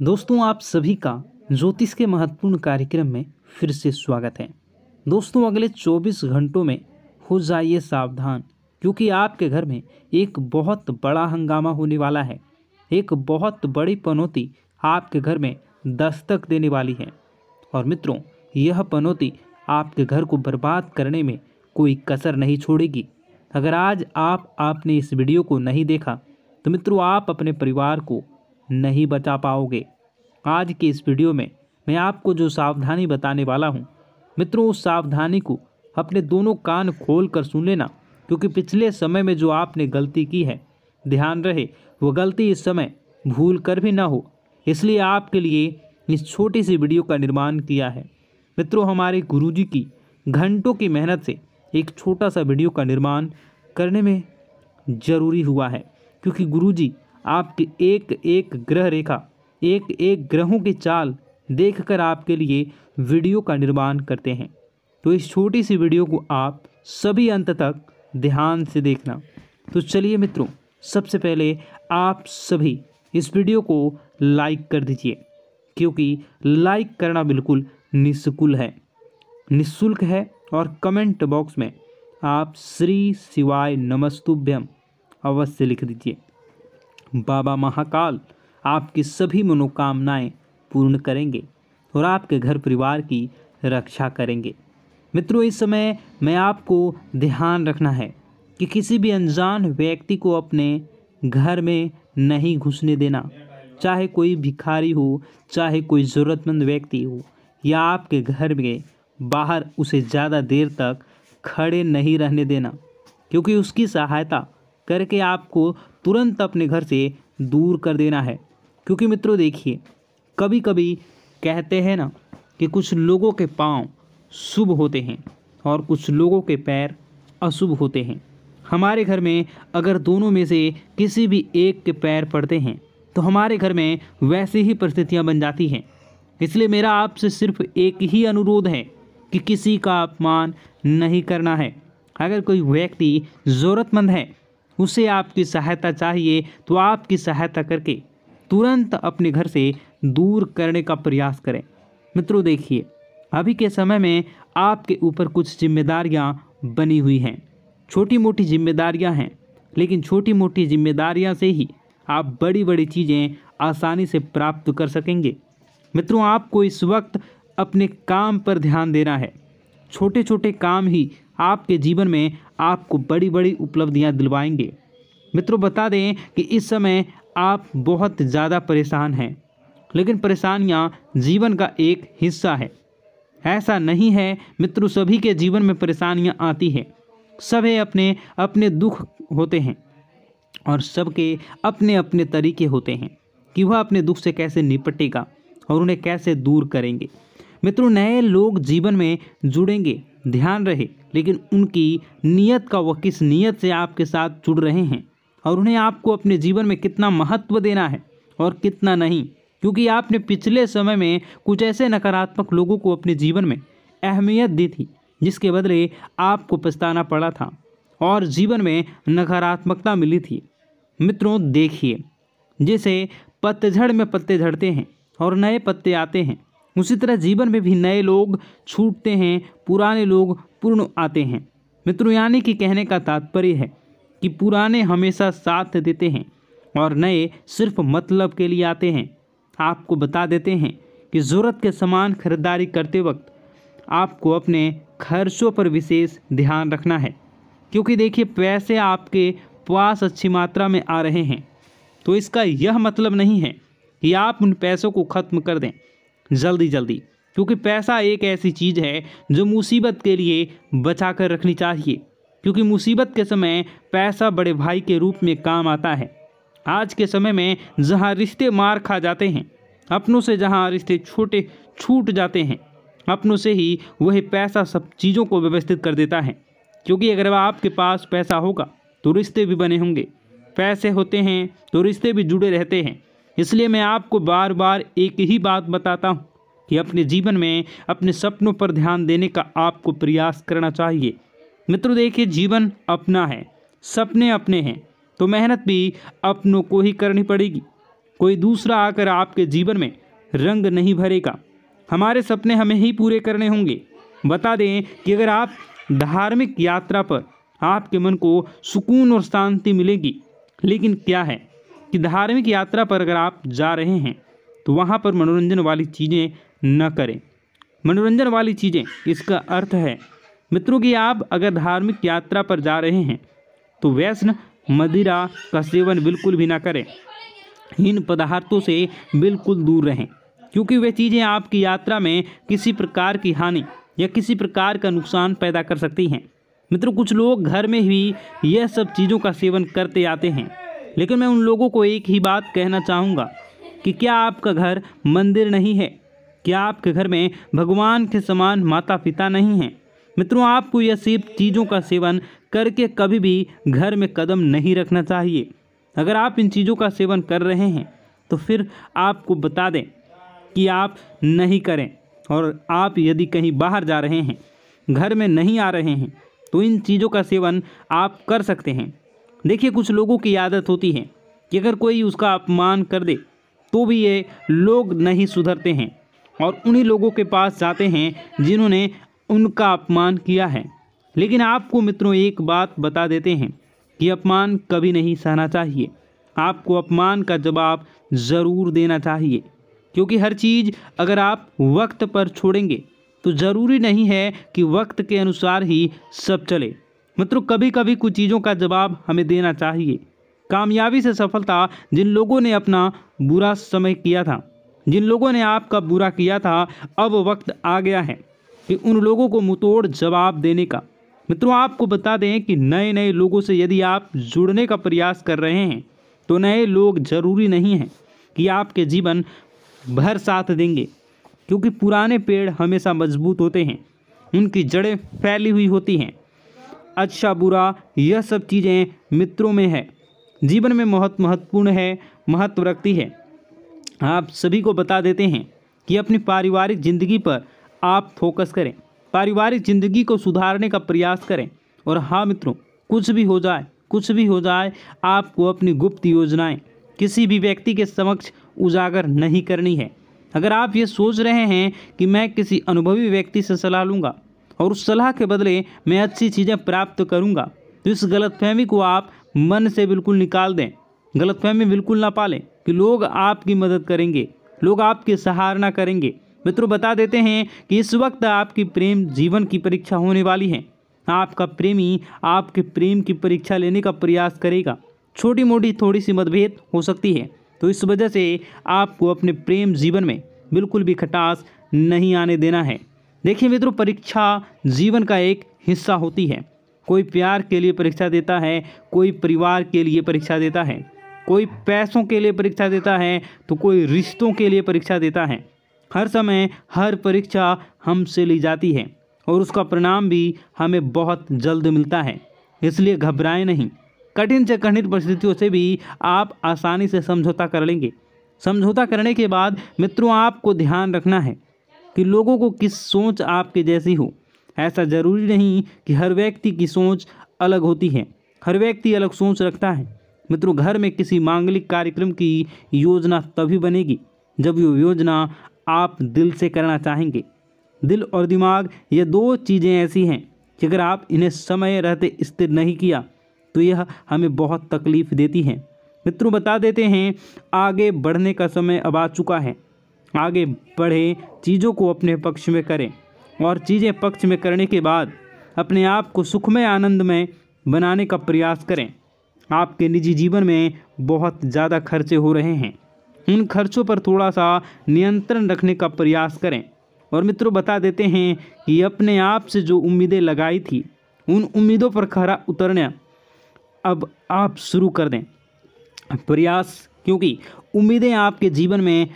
दोस्तों, आप सभी का ज्योतिष के महत्वपूर्ण कार्यक्रम में फिर से स्वागत है। दोस्तों, अगले 24 घंटों में हो जाइए सावधान, क्योंकि आपके घर में एक बहुत बड़ा हंगामा होने वाला है। एक बहुत बड़ी पनौती आपके घर में दस्तक देने वाली है। और मित्रों, यह पनौती आपके घर को बर्बाद करने में कोई कसर नहीं छोड़ेगी। अगर आज आपने इस वीडियो को नहीं देखा तो मित्रों, आप अपने परिवार को नहीं बचा पाओगे। आज के इस वीडियो में मैं आपको जो सावधानी बताने वाला हूँ मित्रों, उस सावधानी को अपने दोनों कान खोल कर सुन लेना, क्योंकि पिछले समय में जो आपने गलती की है, ध्यान रहे वो गलती इस समय भूल कर भी ना हो। इसलिए आपके लिए इस छोटी सी वीडियो का निर्माण किया है। मित्रों, हमारे गुरुजी की घंटों की मेहनत से एक छोटा सा वीडियो का निर्माण करने में ज़रूरी हुआ है, क्योंकि गुरुजी आपकी एक एक ग्रह रेखा, एक एक ग्रहों की चाल देखकर आपके लिए वीडियो का निर्माण करते हैं। तो इस छोटी सी वीडियो को आप सभी अंत तक ध्यान से देखना। तो चलिए मित्रों, सबसे पहले आप सभी इस वीडियो को लाइक कर दीजिए, क्योंकि लाइक करना बिल्कुल निःशुल्क है। और कमेंट बॉक्स में आप श्री शिवाय नमस्तुभ्यम अवश्य लिख दीजिए। बाबा महाकाल आपकी सभी मनोकामनाएं पूर्ण करेंगे और आपके घर परिवार की रक्षा करेंगे। मित्रों, इस समय मैं आपको ध्यान रखना है कि किसी भी अनजान व्यक्ति को अपने घर में नहीं घुसने देना। चाहे कोई भिखारी हो, चाहे कोई ज़रूरतमंद व्यक्ति हो, या आपके घर में बाहर उसे ज़्यादा देर तक खड़े नहीं रहने देना, क्योंकि उसकी सहायता करके आपको तुरंत अपने घर से दूर कर देना है। क्योंकि मित्रों देखिए, कभी कभी कहते हैं ना कि कुछ लोगों के पांव शुभ होते हैं और कुछ लोगों के पैर अशुभ होते हैं। हमारे घर में अगर दोनों में से किसी भी एक के पैर पड़ते हैं तो हमारे घर में वैसी ही परिस्थितियां बन जाती हैं। इसलिए मेरा आपसे सिर्फ एक ही अनुरोध है कि किसी का अपमान नहीं करना है। अगर कोई व्यक्ति ज़रूरतमंद है, उसे आपकी सहायता चाहिए, तो आपकी सहायता करके तुरंत अपने घर से दूर करने का प्रयास करें। मित्रों देखिए, अभी के समय में आपके ऊपर कुछ जिम्मेदारियां बनी हुई हैं। छोटी मोटी जिम्मेदारियां हैं, लेकिन छोटी मोटी जिम्मेदारियां से ही आप बड़ी बड़ी चीज़ें आसानी से प्राप्त कर सकेंगे। मित्रों, आपको इस वक्त अपने काम पर ध्यान देना है। छोटे छोटे काम ही आपके जीवन में आपको बड़ी बड़ी उपलब्धियां दिलवाएंगे। मित्रों, बता दें कि इस समय आप बहुत ज़्यादा परेशान हैं, लेकिन परेशानियां जीवन का एक हिस्सा है। ऐसा नहीं है मित्रों, सभी के जीवन में परेशानियां आती हैं। सभी अपने अपने दुख होते हैं और सबके अपने अपने तरीके होते हैं कि वह अपने दुख से कैसे निपटेगा और उन्हें कैसे दूर करेंगे। मित्रों, नए लोग जीवन में जुड़ेंगे, ध्यान रहे, लेकिन उनकी नीयत का, वह किस नीयत से आपके साथ जुड़ रहे हैं और उन्हें आपको अपने जीवन में कितना महत्व देना है और कितना नहीं। क्योंकि आपने पिछले समय में कुछ ऐसे नकारात्मक लोगों को अपने जीवन में अहमियत दी थी, जिसके बदले आपको पछताना पड़ा था और जीवन में नकारात्मकता मिली थी। मित्रों देखिए, जैसे पतझड़ में पत्ते झड़ते हैं और नए पत्ते आते हैं, उसी तरह जीवन में भी नए लोग छूटते हैं, पुराने लोग पूर्ण आते हैं। मित्रों, यानी कि कहने का तात्पर्य है कि पुराने हमेशा साथ देते हैं और नए सिर्फ मतलब के लिए आते हैं। आपको बता देते हैं कि ज़रूरत के सामान खरीदारी करते वक्त आपको अपने खर्चों पर विशेष ध्यान रखना है, क्योंकि देखिए, पैसे आपके पास अच्छी मात्रा में आ रहे हैं, तो इसका यह मतलब नहीं है कि आप उन पैसों को ख़त्म कर दें जल्दी जल्दी, क्योंकि पैसा एक ऐसी चीज़ है जो मुसीबत के लिए बचा कर रखनी चाहिए। क्योंकि मुसीबत के समय पैसा बड़े भाई के रूप में काम आता है। आज के समय में जहां रिश्ते मार खा जाते हैं, अपनों से जहां रिश्ते छोटे छूट जाते हैं, अपनों से ही वही पैसा सब चीज़ों को व्यवस्थित कर देता है। क्योंकि अगर आपके पास पैसा होगा तो रिश्ते भी बने होंगे, पैसे होते हैं तो रिश्ते भी जुड़े रहते हैं। इसलिए मैं आपको बार बार एक ही बात बताता हूँ कि अपने जीवन में अपने सपनों पर ध्यान देने का आपको प्रयास करना चाहिए। मित्रों देखिए, जीवन अपना है, सपने अपने हैं, तो मेहनत भी अपनों को ही करनी पड़ेगी। कोई दूसरा आकर आपके जीवन में रंग नहीं भरेगा। हमारे सपने हमें ही पूरे करने होंगे। बता दें कि अगर आप धार्मिक यात्रा पर आपके मन को सुकून और शांति मिलेगी, लेकिन क्या है कि धार्मिक यात्रा पर अगर आप जा रहे हैं तो वहाँ पर मनोरंजन वाली चीज़ें न करें। मनोरंजन वाली चीज़ें, इसका अर्थ है मित्रों कि आप अगर धार्मिक यात्रा पर जा रहे हैं तो व्यसन मदिरा का सेवन बिल्कुल भी ना करें। इन पदार्थों से बिल्कुल दूर रहें, क्योंकि वे चीज़ें आपकी यात्रा में किसी प्रकार की हानि या किसी प्रकार का नुकसान पैदा कर सकती हैं। मित्रों, कुछ लोग घर में भी यह सब चीज़ों का सेवन करते आते हैं, लेकिन मैं उन लोगों को एक ही बात कहना चाहूँगा कि क्या आपका घर मंदिर नहीं है? क्या आपके घर में भगवान के समान माता पिता नहीं हैं? मित्रों, आपको यह सब चीज़ों का सेवन करके कभी भी घर में कदम नहीं रखना चाहिए। अगर आप इन चीज़ों का सेवन कर रहे हैं तो फिर आपको बता दें कि आप नहीं करें, और आप यदि कहीं बाहर जा रहे हैं, घर में नहीं आ रहे हैं, तो इन चीज़ों का सेवन आप कर सकते हैं। देखिए, कुछ लोगों की आदत होती है कि अगर कोई उसका अपमान कर दे तो भी ये लोग नहीं सुधरते हैं और उन्हीं लोगों के पास जाते हैं जिन्होंने उनका अपमान किया है। लेकिन आपको मित्रों एक बात बता देते हैं कि अपमान कभी नहीं सहना चाहिए। आपको अपमान का जवाब ज़रूर देना चाहिए, क्योंकि हर चीज़ अगर आप वक्त पर छोड़ेंगे तो ज़रूरी नहीं है कि वक्त के अनुसार ही सब चले। मित्रों, कभी कभी कुछ चीज़ों का जवाब हमें देना चाहिए। कामयाबी से सफलता, जिन लोगों ने अपना बुरा समय किया था, जिन लोगों ने आपका बुरा किया था, अब वक्त आ गया है कि उन लोगों को मुंहतोड़ जवाब देने का। मित्रों, आपको बता दें कि नए नए लोगों से यदि आप जुड़ने का प्रयास कर रहे हैं तो नए लोग ज़रूरी नहीं हैं कि आपके जीवन भर साथ देंगे, क्योंकि पुराने पेड़ हमेशा मजबूत होते हैं, उनकी जड़ें फैली हुई होती हैं। अच्छा बुरा यह सब चीज़ें मित्रों में है, जीवन में बहुत महत्वपूर्ण है, महत्व रखती है। आप सभी को बता देते हैं कि अपनी पारिवारिक ज़िंदगी पर आप फोकस करें, पारिवारिक ज़िंदगी को सुधारने का प्रयास करें। और हाँ मित्रों, कुछ भी हो जाए, आपको अपनी गुप्त योजनाएं किसी भी व्यक्ति के समक्ष उजागर नहीं करनी है। अगर आप ये सोच रहे हैं कि मैं किसी अनुभवी व्यक्ति से सलाह लूँगा और उस सलाह के बदले मैं अच्छी चीज़ें प्राप्त करूँगा, तो इस गलतफहमी को आप मन से बिल्कुल निकाल दें। गलतफहमी बिल्कुल ना पालें कि लोग आपकी मदद करेंगे, लोग आपकी सराहना करेंगे। मित्रों, बता देते हैं कि इस वक्त आपकी प्रेम जीवन की परीक्षा होने वाली है। आपका प्रेमी आपके प्रेम की परीक्षा लेने का प्रयास करेगा। छोटी मोटी थोड़ी सी मतभेद हो सकती है, तो इस वजह से आपको अपने प्रेम जीवन में बिल्कुल भी खटास नहीं आने देना है। देखिए मित्रों, परीक्षा जीवन का एक हिस्सा होती है। कोई प्यार के लिए परीक्षा देता है, कोई परिवार के लिए परीक्षा देता है, कोई पैसों के लिए परीक्षा देता है, तो कोई रिश्तों के लिए परीक्षा देता है। हर समय हर परीक्षा हमसे ली जाती है और उसका परिणाम भी हमें बहुत जल्द मिलता है, इसलिए घबराएं नहीं। कठिन से कठिन परिस्थितियों से भी आप आसानी से समझौता कर लेंगे। समझौता करने के बाद मित्रों, आपको ध्यान रखना है कि लोगों को किस सोच आपके जैसी हो। ऐसा ज़रूरी नहीं कि हर व्यक्ति की सोच अलग होती है, हर व्यक्ति अलग सोच रखता है। मित्रों, घर में किसी मांगलिक कार्यक्रम की योजना तभी बनेगी जब ये योजना आप दिल से करना चाहेंगे। दिल और दिमाग, ये दो चीज़ें ऐसी हैं कि अगर आप इन्हें समय रहते स्थिर नहीं किया तो यह हमें बहुत तकलीफ़ देती हैं। मित्रों, बता देते हैं आगे बढ़ने का समय अब आ चुका है। आगे बढ़े, चीज़ों को अपने पक्ष में करें और चीज़ें पक्ष में करने के बाद अपने आप को सुखमय आनंदमय बनाने का प्रयास करें। आपके निजी जीवन में बहुत ज़्यादा खर्चे हो रहे हैं, उन खर्चों पर थोड़ा सा नियंत्रण रखने का प्रयास करें। और मित्रों, बता देते हैं कि अपने आप से जो उम्मीदें लगाई थी, उन उम्मीदों पर खरा उतरना अब आप शुरू कर दें प्रयास, क्योंकि उम्मीदें आपके जीवन में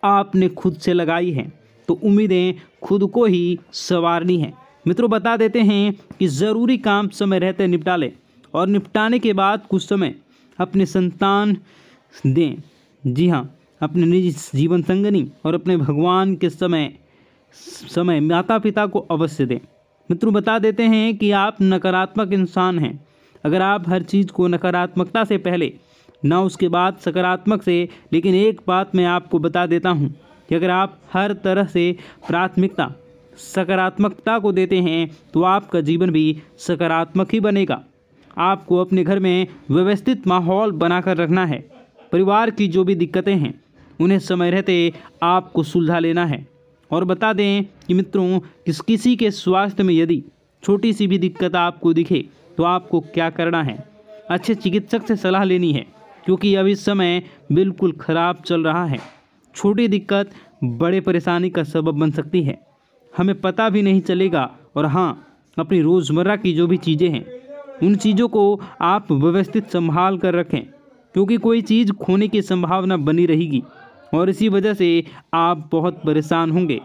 आपने खुद से लगाई हैं, तो उम्मीदें खुद को ही संवारनी हैं। मित्रों, बता देते हैं कि ज़रूरी काम समय रहते निपटा लें और निपटाने के बाद कुछ समय अपने संतान दें। जी हाँ, अपने निजी जीवन संगनी और अपने भगवान के समय माता पिता को अवश्य दें। मित्रों, बता देते हैं कि आप नकारात्मक इंसान हैं। अगर आप हर चीज़ को नकारात्मकता से पहले ना उसके बाद सकारात्मक से। लेकिन एक बात मैं आपको बता देता हूँ कि अगर आप हर तरह से प्राथमिकता सकारात्मकता को देते हैं तो आपका जीवन भी सकारात्मक ही बनेगा। आपको अपने घर में व्यवस्थित माहौल बनाकर रखना है। परिवार की जो भी दिक्कतें हैं उन्हें समय रहते आपको सुलझा लेना है। और बता दें कि मित्रों, किसी के स्वास्थ्य में यदि छोटी सी भी दिक्कत आपको दिखे तो आपको क्या करना है, अच्छे चिकित्सक से सलाह लेनी है, क्योंकि अभी समय बिल्कुल खराब चल रहा है। छोटी दिक्कत बड़े परेशानी का सबब बन सकती है, हमें पता भी नहीं चलेगा। और हाँ, अपनी रोज़मर्रा की जो भी चीज़ें हैं उन चीज़ों को आप व्यवस्थित संभाल कर रखें, क्योंकि कोई चीज़ खोने की संभावना बनी रहेगी और इसी वजह से आप बहुत परेशान होंगे।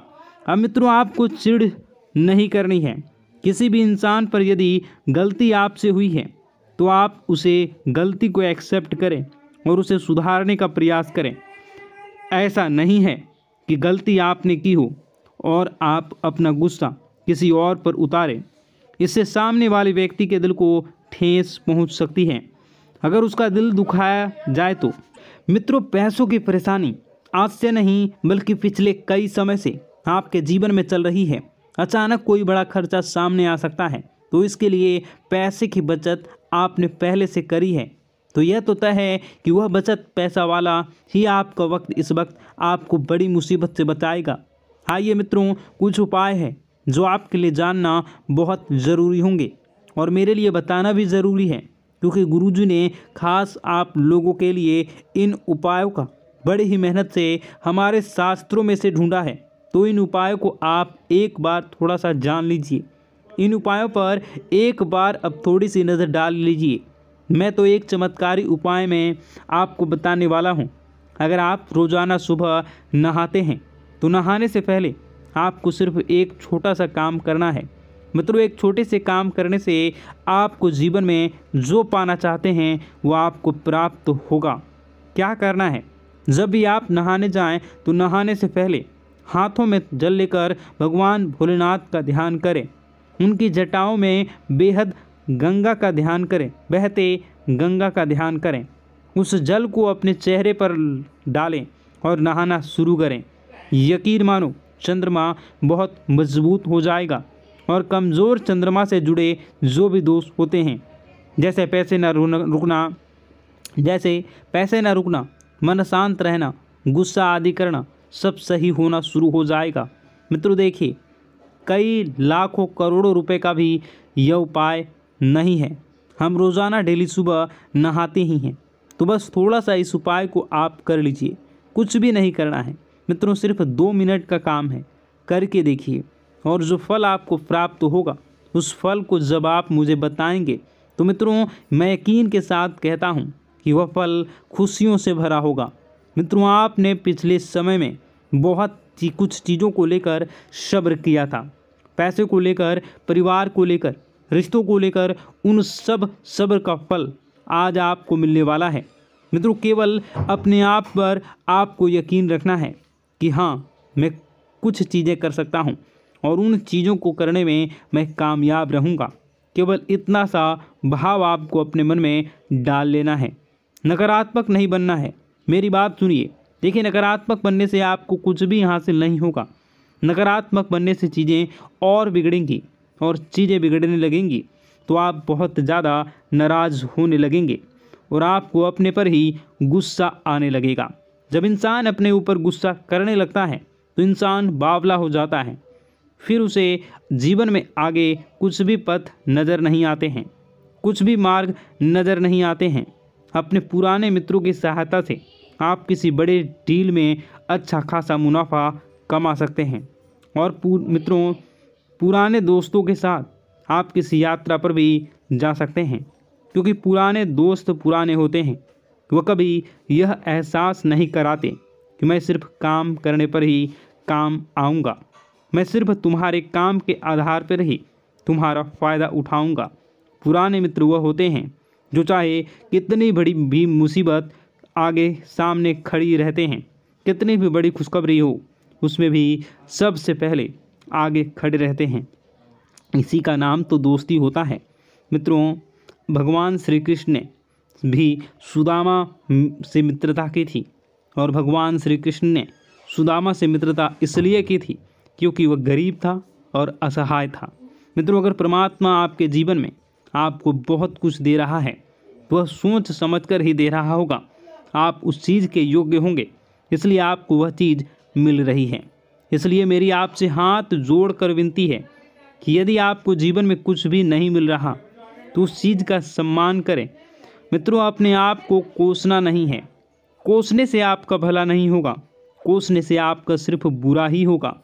अब मित्रों, आपको चिढ़ नहीं करनी है। किसी भी इंसान पर यदि गलती आपसे हुई है तो आप उसे गलती को एक्सेप्ट करें और उसे सुधारने का प्रयास करें। ऐसा नहीं है कि गलती आपने की हो और आप अपना गुस्सा किसी और पर उतारें। इससे सामने वाले व्यक्ति के दिल को ठेस पहुंच सकती है। अगर उसका दिल दुखाया जाए तो मित्रों, पैसों की परेशानी आज से नहीं बल्कि पिछले कई समय से आपके जीवन में चल रही है। अचानक कोई बड़ा खर्चा सामने आ सकता है, तो इसके लिए पैसे की बचत आपने पहले से करी है तो यह तो तय है कि वह बचत पैसा वाला ही आपका वक्त इस वक्त आपको बड़ी मुसीबत से बचाएगा। आइए मित्रों, कुछ उपाय है जो आपके लिए जानना बहुत ज़रूरी होंगे और मेरे लिए बताना भी ज़रूरी है, क्योंकि गुरुजी ने खास आप लोगों के लिए इन उपायों का बड़ी ही मेहनत से हमारे शास्त्रों में से ढूंढा है। तो इन उपायों को आप एक बार थोड़ा सा जान लीजिए। इन उपायों पर एक बार अब थोड़ी सी नज़र डाल लीजिए। मैं तो एक चमत्कारी उपाय में आपको बताने वाला हूँ। अगर आप रोज़ाना सुबह नहाते हैं तो नहाने से पहले आपको सिर्फ एक छोटा सा काम करना है। मित्रों, एक छोटे से काम करने से आपको जीवन में जो पाना चाहते हैं वो आपको प्राप्त होगा। क्या करना है? जब भी आप नहाने जाएं तो नहाने से पहले हाथों में जल लेकर भगवान भोलेनाथ का ध्यान करें। उनकी जटाओं में बेहद गंगा का ध्यान करें, बहते गंगा का ध्यान करें। उस जल को अपने चेहरे पर डालें और नहाना शुरू करें। यकीन मानो, चंद्रमा बहुत मजबूत हो जाएगा और कमज़ोर चंद्रमा से जुड़े जो भी दोष होते हैं, जैसे पैसे न रुकना, मन शांत रहना, गुस्सा आदि करना, सब सही होना शुरू हो जाएगा। मित्रों देखिए, कई लाखों करोड़ों रुपए का भी यह उपाय नहीं है। हम रोज़ाना डेली सुबह नहाते ही हैं, तो बस थोड़ा सा इस उपाय को आप कर लीजिए। कुछ भी नहीं करना है मित्रों, सिर्फ 2 मिनट का काम है। करके देखिए और जो फल आपको प्राप्त होगा उस फल को जब आप मुझे बताएंगे तो मित्रों, मैं यकीन के साथ कहता हूँ कि वह फल खुशियों से भरा होगा। मित्रों, आपने पिछले समय में बहुत कुछ चीज़ों को लेकर सब्र किया था, पैसे को लेकर, परिवार को लेकर, रिश्तों को लेकर, उन सब सब्र का फल आज आपको मिलने वाला है। मित्रों, केवल अपने आप पर आपको यकीन रखना है कि हाँ, मैं कुछ चीज़ें कर सकता हूँ और उन चीज़ों को करने में मैं कामयाब रहूँगा। केवल इतना सा भाव आपको अपने मन में डाल लेना है। नकारात्मक नहीं बनना है। मेरी बात सुनिए। देखिए, नकारात्मक बनने से आपको कुछ भी हासिल नहीं होगा। नकारात्मक बनने से चीज़ें और बिगड़ेंगी और चीज़ें बिगड़ने लगेंगी तो आप बहुत ज़्यादा नाराज़ होने लगेंगे और आपको अपने पर ही गुस्सा आने लगेगा। जब इंसान अपने ऊपर गुस्सा करने लगता है तो इंसान बावला हो जाता है। फिर उसे जीवन में आगे कुछ भी पथ नज़र नहीं आते हैं, कुछ भी मार्ग नज़र नहीं आते हैं। अपने पुराने मित्रों की सहायता से आप किसी बड़े डील में अच्छा खासा मुनाफा कमा सकते हैं और मित्रों, पुराने दोस्तों के साथ आप किसी यात्रा पर भी जा सकते हैं, क्योंकि पुराने दोस्त पुराने होते हैं। वह कभी यह एहसास नहीं कराते कि मैं सिर्फ काम करने पर ही काम आऊँगा, मैं सिर्फ तुम्हारे काम के आधार पर ही तुम्हारा फ़ायदा उठाऊँगा। पुराने मित्र वह होते हैं जो चाहे कितनी बड़ी भी मुसीबत आगे सामने खड़ी रहते हैं, कितनी भी बड़ी खुशखबरी हो उसमें भी सबसे पहले आगे खड़े रहते हैं। इसी का नाम तो दोस्ती होता है। मित्रों, भगवान श्री कृष्ण ने भी सुदामा से मित्रता की थी और भगवान श्री कृष्ण ने सुदामा से मित्रता इसलिए की थी क्योंकि वह गरीब था और असहाय था। मित्रों, अगर परमात्मा आपके जीवन में आपको बहुत कुछ दे रहा है, वह सोच समझकर ही दे रहा होगा। आप उस चीज़ के योग्य होंगे, इसलिए आपको वह चीज़ मिल रही है। इसलिए मेरी आपसे हाथ जोड़कर विनती है कि यदि आपको जीवन में कुछ भी नहीं मिल रहा तो उस चीज़ का सम्मान करें। मित्रों, अपने आप को कोसना नहीं है। कोसने से आपका भला नहीं होगा, कोसने से आपका सिर्फ बुरा ही होगा।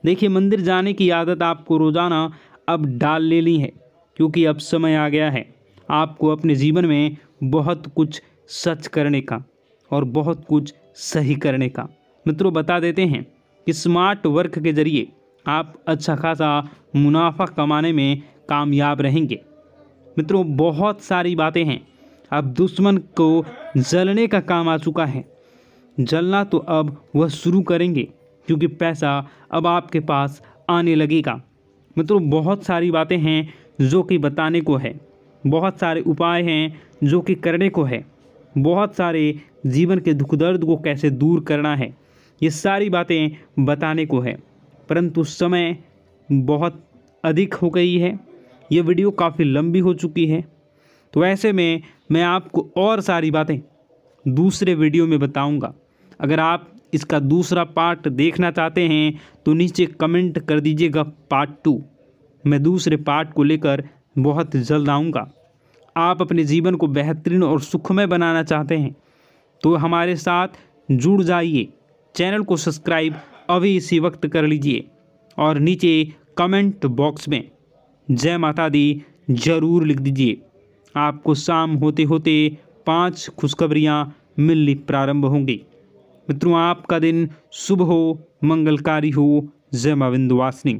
देखिए, मंदिर जाने की आदत आपको रोज़ाना अब डाल लेनी है, क्योंकि अब समय आ गया है आपको अपने जीवन में बहुत कुछ सच करने का और बहुत कुछ सही करने का। मित्रों, बता देते हैं कि स्मार्ट वर्क के जरिए आप अच्छा खासा मुनाफा कमाने में कामयाब रहेंगे। मित्रों, बहुत सारी बातें हैं। अब दुश्मन को जलने का काम आ चुका है। जलना तो अब वह शुरू करेंगे, क्योंकि पैसा अब आपके पास आने लगेगा। मित्रों, बहुत सारी बातें हैं जो कि बताने को है, बहुत सारे उपाय हैं जो कि करने को है, बहुत सारे जीवन के दुख दर्द को कैसे दूर करना है, ये सारी बातें बताने को है। परंतु समय बहुत अधिक हो गई है, ये वीडियो काफ़ी लंबी हो चुकी है, तो ऐसे में मैं आपको और सारी बातें दूसरे वीडियो में बताऊंगा। अगर आप इसका दूसरा पार्ट देखना चाहते हैं तो नीचे कमेंट कर दीजिएगा पार्ट 2। मैं दूसरे पार्ट को लेकर बहुत जल्द आऊँगा। आप अपने जीवन को बेहतरीन और सुखमय बनाना चाहते हैं तो हमारे साथ जुड़ जाइए। चैनल को सब्सक्राइब अभी इसी वक्त कर लीजिए और नीचे कमेंट बॉक्स में जय माता दी जरूर लिख दीजिए। आपको शाम होते होते 5 खुशखबरियाँ मिलनी प्रारंभ होंगी। मित्रों, आपका दिन शुभ हो, मंगलकारी हो। जय मां विंध्यवासिनी।